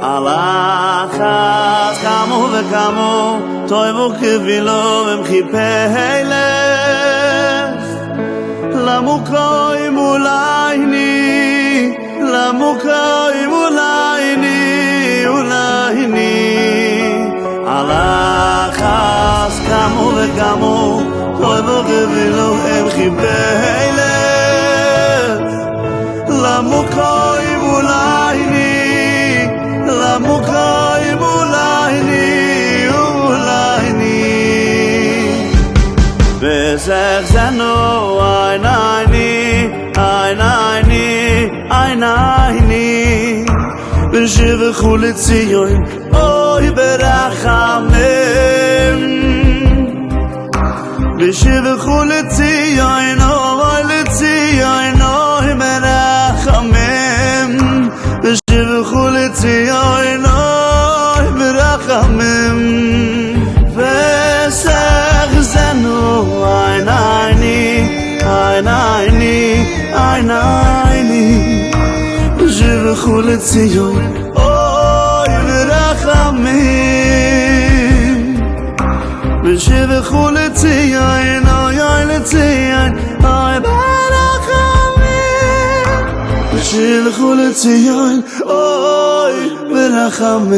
הלחץ כמו וכמו תויבו כבילו ומחיפלך למוקוים אולי ני למוקוים אולי ני הלחץ כמו וכמו תויבו כבילו ומחיפלך למוקוים אולי ני למוקוים אולי ני וזך זנו עיני ושבחו לציון אוי ברחמם ושבחו לציון אוי לציון אוי ברחמם ושבחו לציון אוי ברחמם וסך זנו עיני ושבחו לציון אוי ברחמם ושבחו לציון אוי לציון אוי ברחמם ושבחו לציון אוי ברחמם